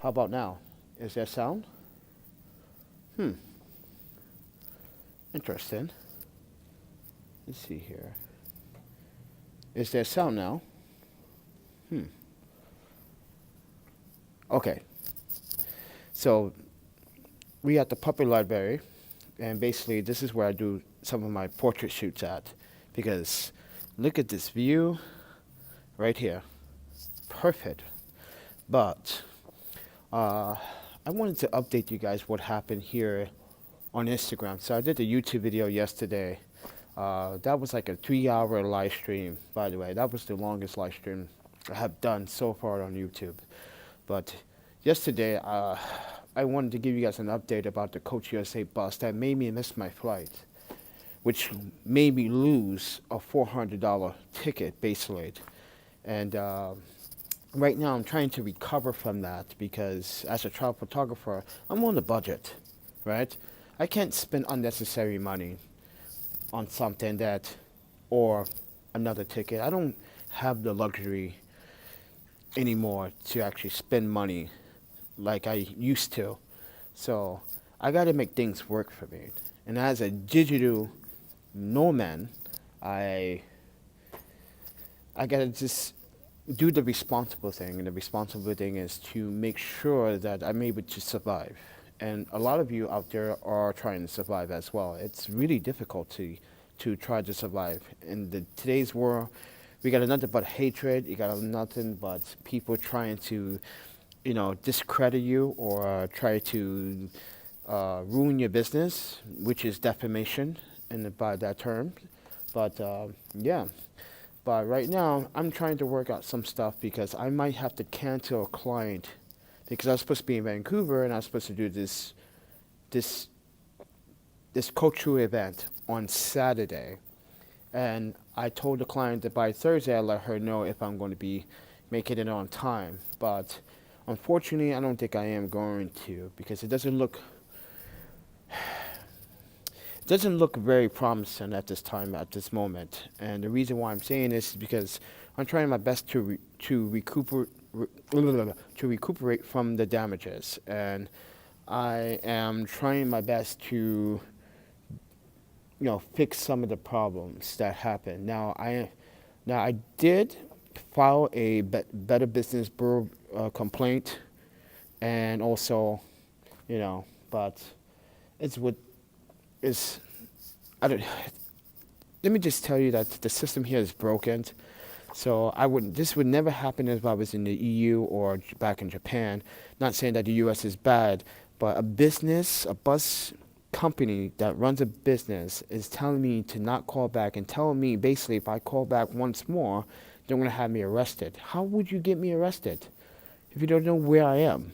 How about now? Is there sound? Interesting. Let's see here. Is there sound now? Okay. So we at the Puppet Library, and basically this is where I do some of my portrait shoots at, because look at this view right here. Perfect. But I wanted to update you guys what happened here on Instagram. So I did a YouTube video yesterday. That was like a 3-hour live stream, by the way. That was the longest live stream I have done so far on YouTube. But yesterday, I wanted to give you guys an update about the Coach USA bus that made me miss my flight, which made me lose a $400 ticket, basically. And right now, I'm trying to recover from that because as a travel photographer, I'm on a budget, right? I can't spend unnecessary money on something that, or another ticket. I don't have the luxury anymore to actually spend money like I used to. So I got to make things work for me. And as a digital nomad, I got to just do the responsible thing. And the responsible thing is to make sure that I'm able to survive. And a lot of you out there are trying to survive as well. It's really difficult to try to survive. In today's world, we got nothing but hatred. You got nothing but people trying to, discredit you or try to ruin your business, which is defamation, and by that term. But yeah. But right now, I'm trying to work out some stuff because I might have to cancel a client because I was supposed to be in Vancouver and I was supposed to do this cultural event on Saturday. And I told the client that by Thursday I'll let her know if I'm going to be making it on time. But unfortunately, I don't think I am going to because it doesn't look very promising at this time, at this moment. And the reason why I'm saying this is because I'm trying my best to recuperate from the damages, and I am trying my best to fix some of the problems that happened. Now I did file a Better Business Bureau complaint, and also, but it's what is, I don't. Let me just tell you that the system here is broken. So this would never happen if I was in the EU or back in Japan. Not saying that the US is bad, but a bus company that runs a business is telling me to not call back and telling me basically if I call back once more, they're going to have me arrested. How would you get me arrested if you don't know where I am?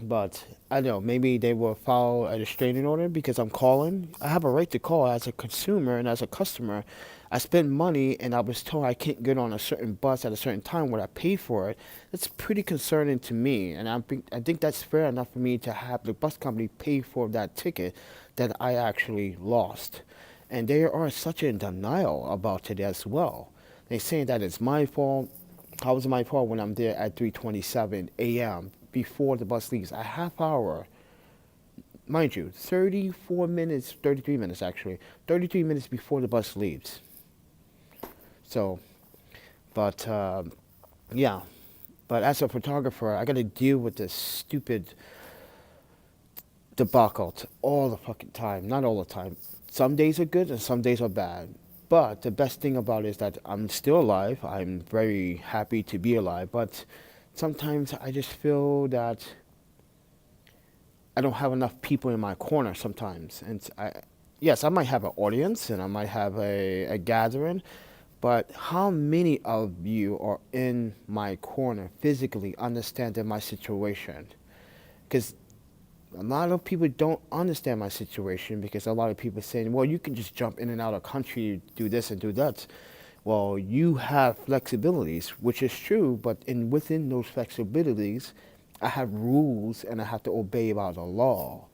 But I don't know, maybe they will file a restraining order because I'm calling. I have a right to call as a consumer and as a customer. I spend money and I was told I can't get on a certain bus at a certain time when I pay for it. That's pretty concerning to me, and I think that's fair enough for me to have the bus company pay for that ticket that I actually lost. And they are such in denial about it as well. They're saying that it's my fault. How is it my fault when I'm there at 3:27 a.m. before the bus leaves? A half hour, mind you, 33 minutes actually, 33 minutes before the bus leaves. So, but yeah, but as a photographer, I got to deal with this stupid debacle all the fucking time. Not all the time. Some days are good and some days are bad. But the best thing about it is that I'm still alive. I'm very happy to be alive. But sometimes I just feel that I don't have enough people in my corner sometimes. And yes, I might have an audience and I might have a gathering. But how many of you are in my corner physically understanding my situation? Because a lot of people don't understand my situation because a lot of people are saying, well, you can just jump in and out of country, do this and do that. Well, you have flexibilities, which is true, but within those flexibilities, I have rules and I have to obey by the law.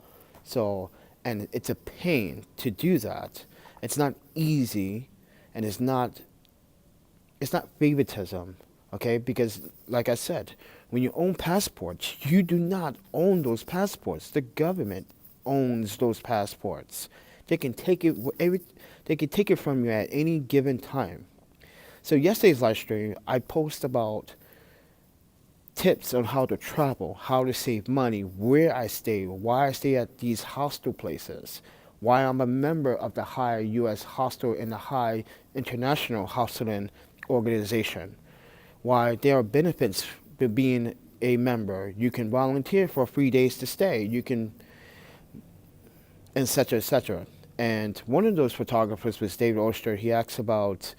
So, and it's a pain to do that. It's not easy, and it's not favoritism, okay? Because, like I said, When you own passports, you do not own those passports. The government owns those passports. They can take it they can take it from you at any given time. So yesterday's live stream, I post about tips on how to travel, how to save money, where I stay, why I stay at these hostel places, why I'm a member of the High U.S. Hostel and the High International Hosteling Organization, why there are benefits to being a member. You can volunteer for 3 days to stay. You can, et cetera, et cetera. And one of those photographers was David Oster. He asked about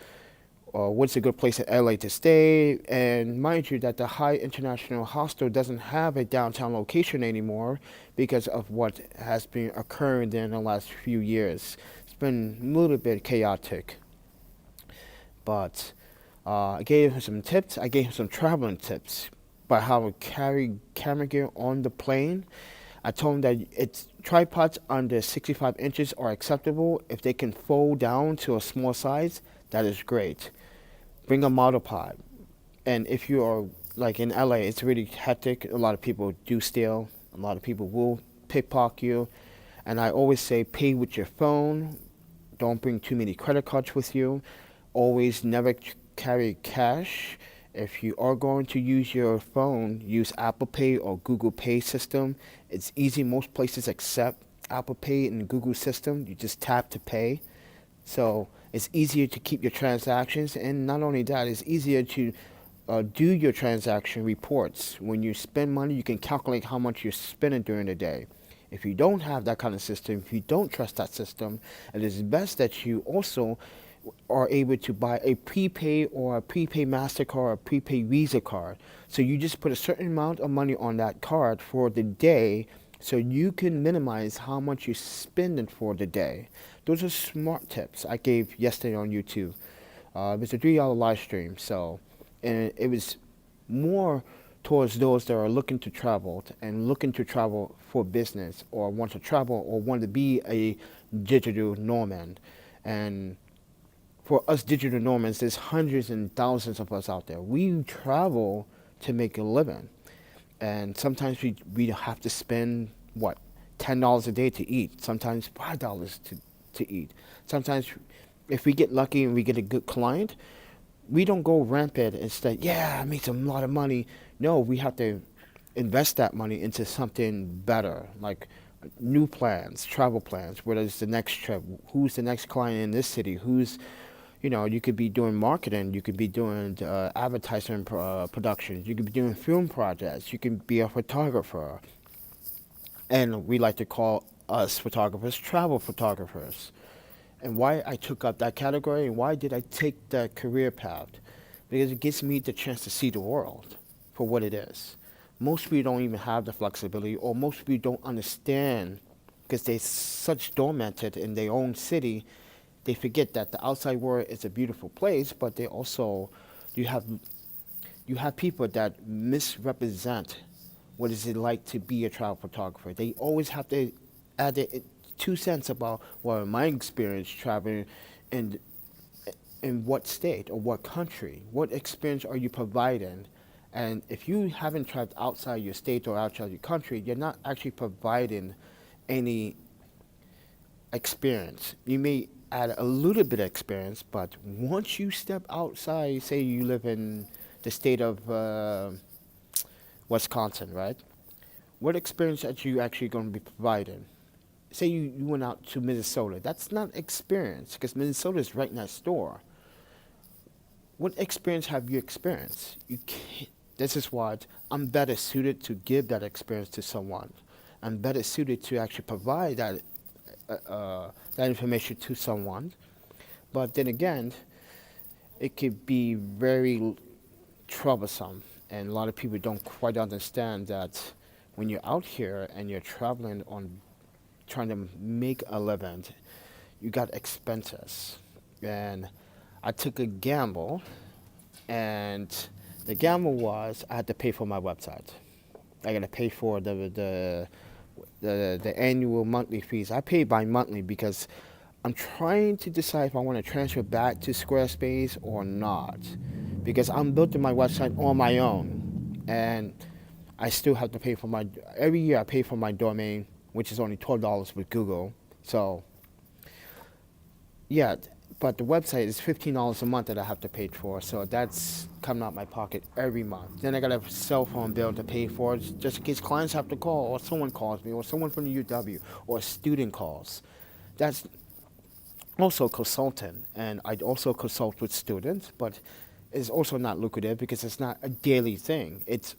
what's a good place in LA to stay. And mind you that the High International Hostel doesn't have a downtown location anymore because of what has been occurring in the last few years. It's been a little bit chaotic. But I gave him some tips. I gave him some traveling tips about how to carry camera gear on the plane. I told him that tripods under 65 inches are acceptable. If they can fold down to a small size, that is great. Bring a monopod. And if you are, like in LA, it's really hectic. A lot of people do steal. A lot of people will pickpocket you. And I always say pay with your phone. Don't bring too many credit cards with you. Always never carry cash. If you are going to use your phone, use Apple Pay or Google Pay system. It's easy. Most places accept Apple Pay and Google system. You just tap to pay. So it's easier to keep your transactions. And not only that, it's easier to do your transaction reports. When you spend money, you can calculate how much you're spending during the day. If you don't have that kind of system, if you don't trust that system, it is best that you also are able to buy a prepaid or a prepaid MasterCard or a prepaid Visa card. So you just put a certain amount of money on that card for the day so you can minimize how much you're spending for the day. Those are smart tips I gave yesterday on YouTube. It was a 3-hour live stream, so and it was more towards those that are looking to travel and looking to travel for business or want to travel or want to be a digital nomad. And for us digital nomads, there's hundreds and thousands of us out there. We travel to make a living. And sometimes we have to spend, what, $10 a day to eat. Sometimes $5 to eat. Sometimes if we get lucky and we get a good client, we don't go rampant and say, yeah, I made a lot of money. No, we have to invest that money into something better, like new plans, travel plans, whether it's the next trip, who's the next client in this city, who's, you could be doing marketing, you could be doing advertising productions, you could be doing film projects, you can be a photographer. And we like to call us photographers travel photographers. And why I took up that category and why did I take that career path? Because it gives me the chance to see the world for what it is. Most people don't even have the flexibility, or most people don't understand because they're such dormanted in their own city. They forget that the outside world is a beautiful place, but they also, you have people that misrepresent what is it like to be a travel photographer. They always have to add their 2 cents about, well, my experience traveling in what state or what country, what experience are you providing? And if you haven't traveled outside your state or outside your country, you're not actually providing any experience. You may add a little bit of experience, but once you step outside, say you live in the state of Wisconsin, right? What experience are you actually going to be providing? Say you went out to Minnesota. That's not experience because Minnesota is right next door. What experience have you experienced? You can't. This is what I'm better suited to give that experience to someone. I'm better suited to actually provide that information to someone. But then again, it could be very troublesome, and a lot of people don't quite understand that when you're out here and you're traveling on trying to make a living, you got expenses. And I took a gamble, and the gamble was I had to pay for my website. I got to pay for the annual monthly fees. I pay bi-monthly because I'm trying to decide if I want to transfer back to Squarespace or not, because I'm building my website on my own. and I still have to pay for my, every year I pay for my domain, which is only $12 with Google. So yeah, but the website is $15 a month that I have to pay for, so that's coming out my pocket every month. Then I got a cell phone bill to pay for, just in case clients have to call, or someone calls me, or someone from the UW, or a student calls. That's also consultant, and I also consult with students, but it's also not lucrative because it's not a daily thing. It's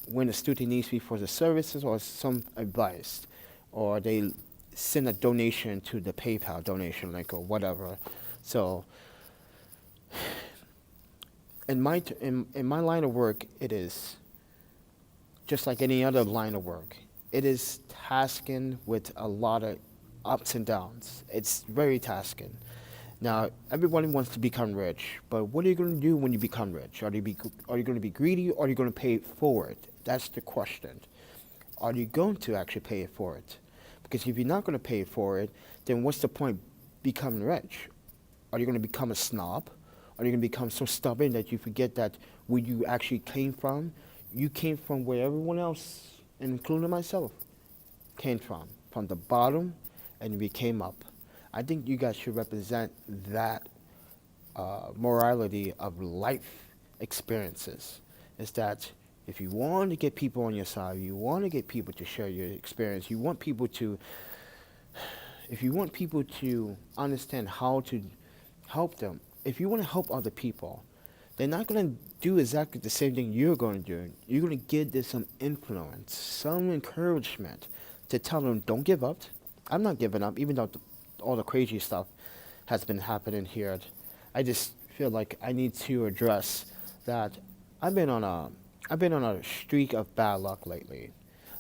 when a student needs me for the services or some advice, or they send a donation to the PayPal donation link or whatever. So in my line of work, it is just like any other line of work. It is tasking with a lot of ups and downs. It's very tasking. Now, everybody wants to become rich, but what are you going to do when you become rich? Are you going to be greedy, or are you going to pay it forward? That's the question. Are you going to actually pay it forward? Because if you're not going to pay it forward, then what's the point becoming rich? Are you going to become a snob? Are you going to become so stubborn that you forget that where you actually came from? You came from where everyone else, including myself, came from the bottom, and we came up. I think you guys should represent that morality of life experiences. Is that if you want to get people on your side, you want to get people to share your experience, you want people to, if you want people to understand how to help them, if you want to help other people, they're not going to do exactly the same thing you're going to do. You're going to give them some influence, some encouragement to tell them, don't give up. I'm not giving up, even though all the crazy stuff has been happening here. I just feel like I need to address that I've been on a streak of bad luck lately.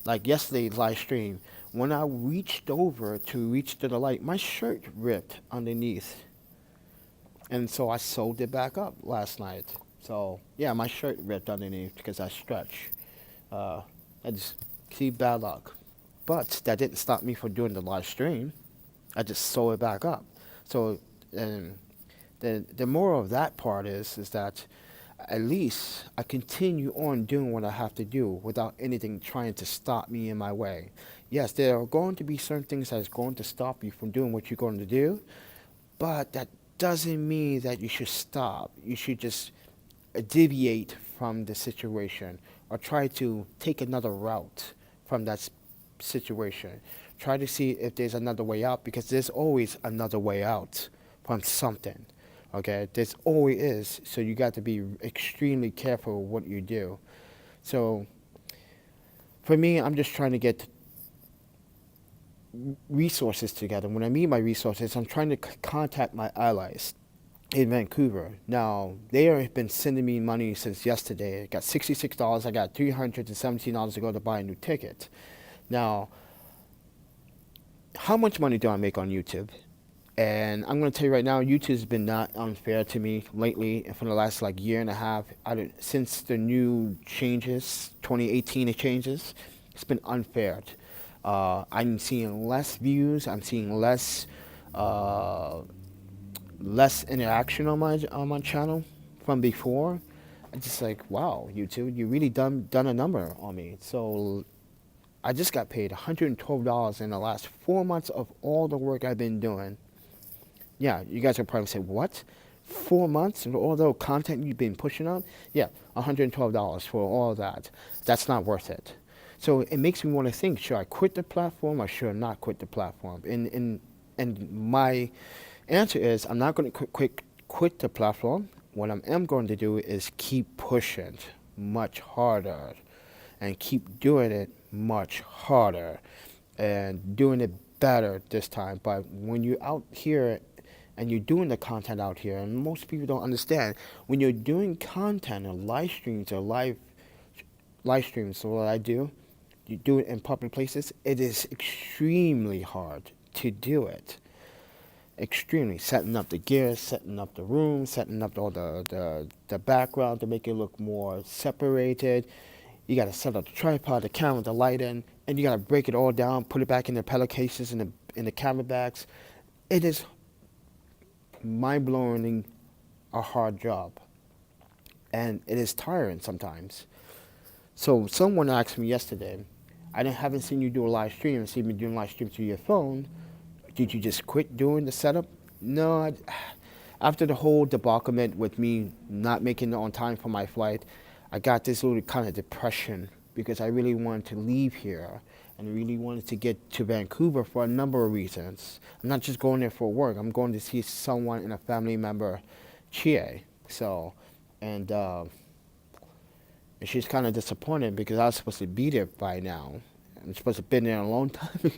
Like yesterday's live stream, when I reached over to reach to the light, my shirt ripped underneath. And so I sewed it back up last night. So yeah, my shirt ripped underneath because I stretch. I just see bad luck. But that didn't stop me from doing the live stream. I just sew it back up. So the moral of that part is that at least I continue on doing what I have to do without anything trying to stop me in my way. Yes, there are going to be certain things that's going to stop you from doing what you're going to do, but that doesn't mean that you should stop. You should just deviate from the situation or try to take another route from that situation. Try to see if there's another way out, because there's always another way out from something. Okay, there's always is. So you got to be extremely careful what you do. So for me, I'm just trying to get resources together. When I mean by resources, I'm trying to contact my allies in Vancouver. Now, they have been sending me money since yesterday. I got $66. I got $317 to go to buy a new ticket. Now, how much money do I make on YouTube? And I'm going to tell you right now, YouTube's been not unfair to me lately for the last like year and a half. Since the new changes, 2018 changes, it's been unfair. I'm seeing less views. I'm seeing less interaction on my channel from before. I'm just like, wow, YouTube, you really done a number on me. So I just got paid $112 in the last 4 months of all the work I've been doing. Yeah, you guys will probably say, what? 4 months of all the content you've been pushing out? Yeah, $112 for all that. That's not worth it. So it makes me want to think, should I quit the platform or should I not quit the platform? And my answer is, I'm not going to quit the platform. What I am going to do is keep pushing much harder and keep doing it much harder and doing it better this time. But when you're out here and you're doing the content out here, and most people don't understand, when you're doing content or live streams or live streams, so what I do, you do it in public places, it is extremely hard to do it. Extremely. Setting up the gear, setting up the room, setting up all the background to make it look more separated. You got to set up the tripod, the camera, the lighting, and you got to break it all down, put it back in the pedal cases, in the camera bags. It is mind-blowing, a hard job, and it is tiring sometimes. So someone asked me yesterday, haven't seen you do a live stream. I've seen me doing live stream through your phone. Did you just quit doing the setup? No, after the whole debaclement with me not making it on time for my flight, I got this little kind of depression because I really wanted to leave here and really wanted to get to Vancouver for a number of reasons. I'm not just going there for work. I'm going to see someone and a family member, Chie. So, and she's kind of disappointed because I was supposed to be there by now. I'm supposed to have been there a long time.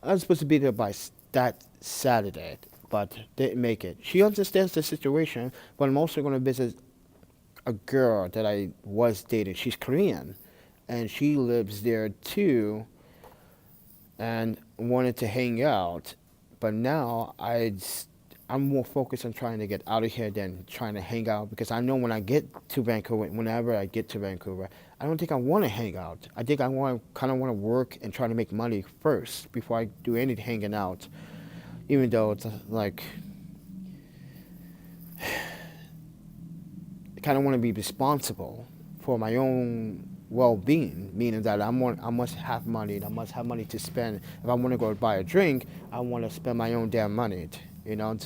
I was supposed to be there by that Saturday, but didn't make it. She understands the situation, but I'm also going to visit a girl that I was dating. She's Korean, and she lives there too, and wanted to hang out. But now I'm more focused on trying to get out of here than trying to hang out, because I know when I get to Vancouver, whenever I get to Vancouver, I don't think I want to hang out. I think I kind of want to work and try to make money first before I do any hanging out. Even though it's like, I kind of want to be responsible for my own well-being, meaning that I must have money. I must have money to spend. If I want to go buy a drink, I want to spend my own damn money. You know,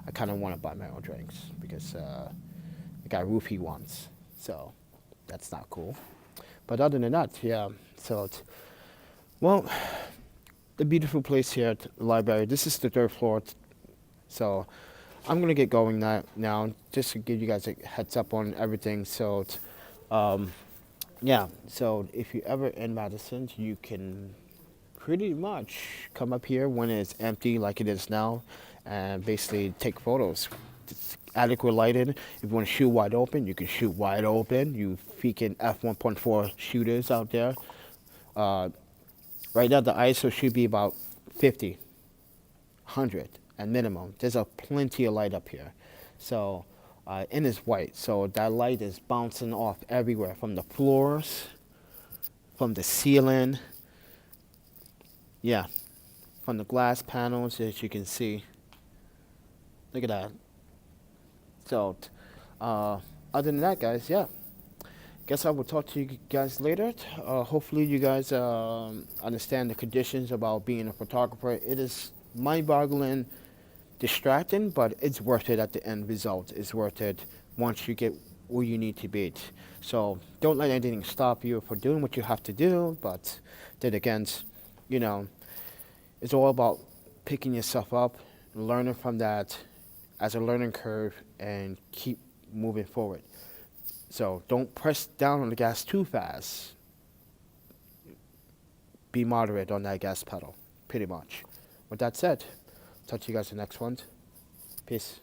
I kind of want to buy my own drinks because I got roofie once, so that's not cool. But other than that, yeah. So, well, the beautiful place here at the library. This is the 3rd floor, so I'm gonna get going now, just to give you guys a heads up on everything. So, yeah. So if you ever in Madison, you can pretty much come up here when it's empty, like it is now, and basically take photos. It's adequate lighting. If you want to shoot wide open, you can shoot wide open. You freaking F1.4 shooters out there. Right now, the ISO should be about 50, 100 at minimum. There's a plenty of light up here. So, and it's white. So that light is bouncing off everywhere, from the floors, from the ceiling. Yeah, from the glass panels, as you can see. Look at that. So, other than that, guys, yeah. Guess I will talk to you guys later. Hopefully you guys understand the conditions about being a photographer. It is mind-boggling, distracting, but it's worth it at the end result. It's worth it once you get where you need to be. So don't let anything stop you for doing what you have to do, but then again, you know, it's all about picking yourself up, learning from that as a learning curve, and keep moving forward. So don't press down on the gas too fast. Be moderate on that gas pedal, pretty much. With that said, talk to you guys in the next one. Peace.